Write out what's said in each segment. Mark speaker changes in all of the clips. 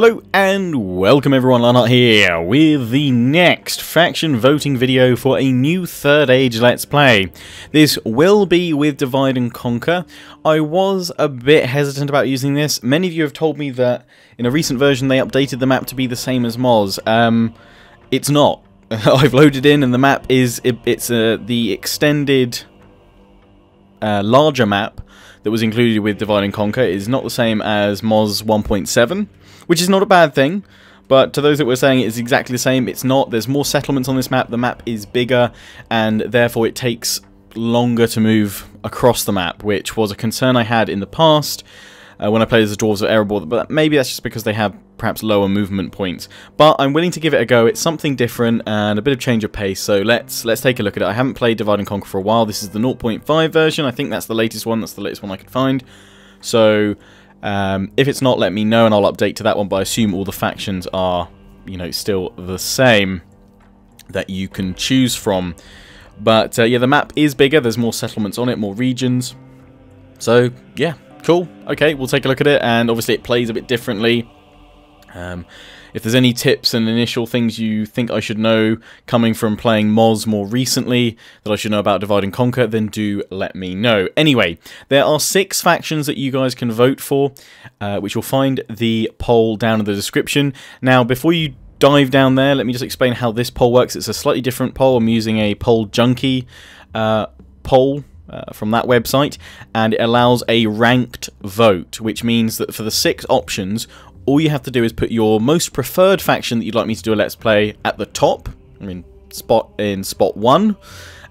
Speaker 1: Hello and welcome everyone, Lionheart here with the next faction voting video for a new Third Age Let's Play. This will be with Divide and Conquer. I was a bit hesitant about using this. Many of you have told me that in a recent version they updated the map to be the same as Moz. It's not. I've loaded in and the map is the extended larger map that was included with Divide and Conquer is not the same as Moz 1.7. Which is not a bad thing, but to those that were saying it's exactly the same, it's not. There's more settlements on this map, the map is bigger, and therefore it takes longer to move across the map, which was a concern I had in the past when I played as the Dwarves of Erebor, but maybe that's just because they have perhaps lower movement points. But I'm willing to give it a go. It's something different and a bit of change of pace, so let's take a look at it. I haven't played Divide and Conquer for a while. This is the 0.5 version. I think that's the latest one. That's the latest one I could find. So if it's not, let me know and I'll update to that one, but I assume all the factions are, you know, still the same that you can choose from. But yeah, the map is bigger, there's more settlements on it, more regions. So yeah, cool. Okay, we'll take a look at it, and obviously it plays a bit differently. If there's any tips and initial things you think I should know coming from playing Moz more recently that I should know about Divide and Conquer, then do let me know. Anyway, there are 6 factions that you guys can vote for, which you'll find the poll down in the description. Now, before you dive down there, let me just explain how this poll works. It's a slightly different poll. I'm using a Poll Junkie poll from that website, and it allows a ranked vote, which means that for the 6 options, all you have to do is put your most preferred faction that you'd like me to do a Let's Play at the top, spot 1,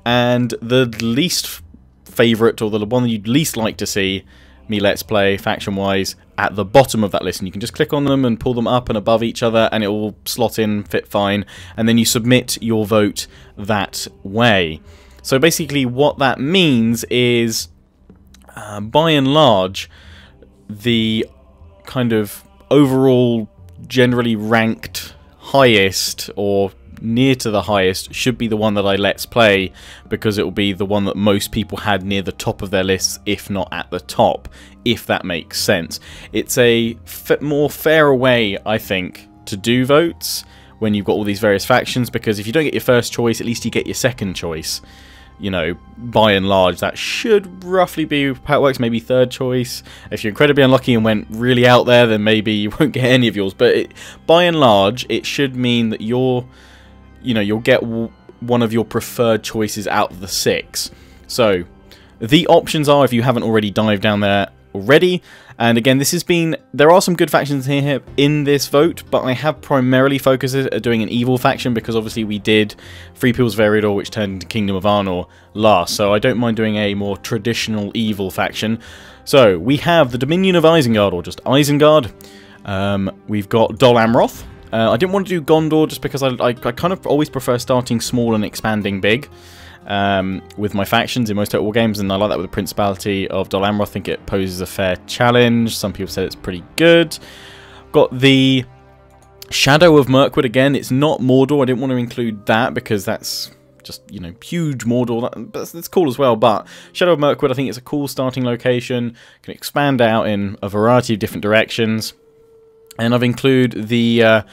Speaker 1: and the least favourite, or the one that you'd least like to see me Let's Play faction-wise, at the bottom of that list. And you can just click on them and pull them up and above each other, and it will slot in, fit fine, and then you submit your vote that way. So basically what that means is, by and large, the kind of overall generally ranked highest or near to the highest should be the one that I Let's Play, because it will be the one that most people had near the top of their lists, if not at the top, if that makes sense. It's a more fairer way, I think, to do votes when you've got all these various factions, because if you don't get your first choice, at least you get your second choice. You know, by and large, that should roughly be how it works. Maybe third choice. If you're incredibly unlucky and went really out there, then maybe you won't get any of yours. But by and large, it should mean that you'll get one of your preferred choices out of the 6. So the options are, if you haven't already dived down there already, and again, there are some good factions here in this vote, but I have primarily focused at doing an evil faction, because obviously we did Free People's Veridor, which turned into Kingdom of Arnor last, so I don't mind doing a more traditional evil faction. So we have the Dominion of Isengard, or just Isengard. We've got Dol Amroth. I didn't want to do Gondor just because I kind of always prefer starting small and expanding big with my factions in most Total War games, and I like that with the Principality of Dol Amroth. I think it poses a fair challenge. Some people said it's pretty good. Got the Shadow of Mirkwood again. It's not Mordor. I didn't want to include that because that's just, you know, huge Mordor. That's cool as well, but Shadow of Mirkwood, I think it's a cool starting location. Can expand out in a variety of different directions. And I've included the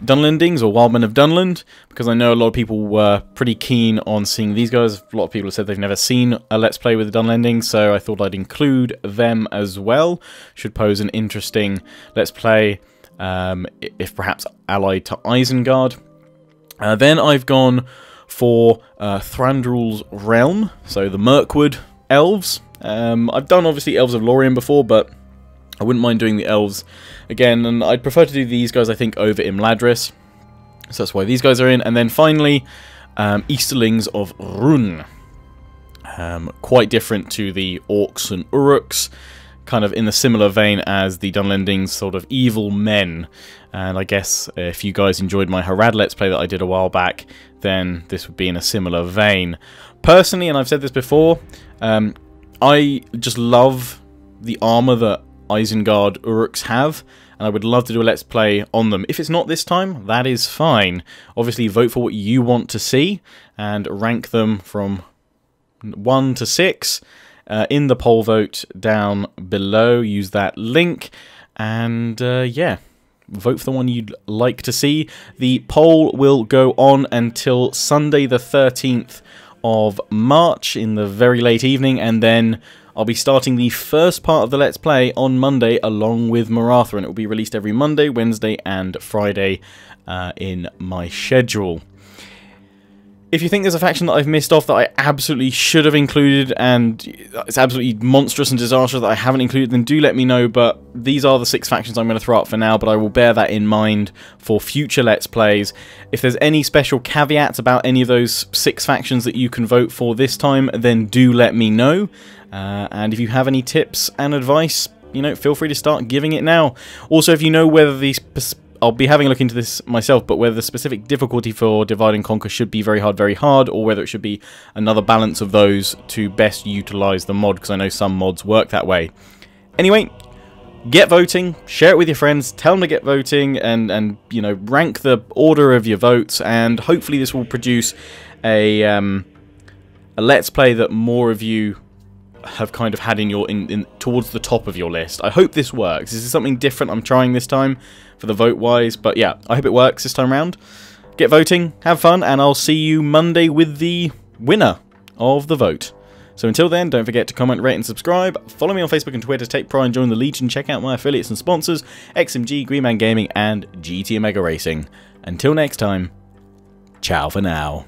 Speaker 1: Dunlendings, or Wildmen of Dunland, because I know a lot of people were pretty keen on seeing these guys. A lot of people have said they've never seen a Let's Play with the Dunlendings, so I thought I'd include them as well. Should pose an interesting Let's Play, if perhaps allied to Isengard. Then I've gone for Thranduil's Realm, so the Mirkwood Elves. I've done, obviously, Elves of Lorien before, but I wouldn't mind doing the Elves again, and I'd prefer to do these guys, I think, over Imladris. So that's why these guys are in. And then finally, Easterlings of Rhûn. Quite different to the Orcs and Uruks, kind of in the similar vein as the Dunlendings, sort of evil men. And I guess if you guys enjoyed my Harad Let's Play that I did a while back, then this would be in a similar vein. Personally, and I've said this before, I just love the armour that Isengard Orcs have, and I would love to do a Let's Play on them. If it's not this time, that is fine. Obviously, vote for what you want to see, and rank them from 1 to 6 in the poll vote down below. Use that link, and yeah, vote for the one you'd like to see. The poll will go on until Sunday the 13th of March in the very late evening, and then I'll be starting the first part of the Let's Play on Monday along with Maratha, and it will be released every Monday, Wednesday and Friday in my schedule. If you think there's a faction that I've missed off that I absolutely should have included and it's absolutely monstrous and disastrous that I haven't included, then do let me know, but these are the 6 factions I'm going to throw out for now, but I will bear that in mind for future Let's Plays. If there's any special caveats about any of those 6 factions that you can vote for this time, then do let me know. And if you have any tips and advice, you know, feel free to start giving it now. Also, if you know whether these... I'll be having a look into this myself, but whether the specific difficulty for Divide and Conquer should be very hard, or whether it should be another balance of those to best utilise the mod, because I know some mods work that way. Anyway, get voting, share it with your friends, tell them to get voting, and you know, rank the order of your votes, and hopefully this will produce a Let's Play that more of you have kind of had in your towards the top of your list. I hope this works. This is something different I'm trying this time for the vote wise, but yeah, I hope it works this time around. Get voting, have fun, and I'll see you Monday with the winner of the vote. So until then, don't forget to comment, rate and subscribe. Follow me on Facebook and Twitter, take pride and join the Legion, check out my affiliates and sponsors, XMG, Greenman Gaming and GT Omega Racing. Until next time, ciao for now.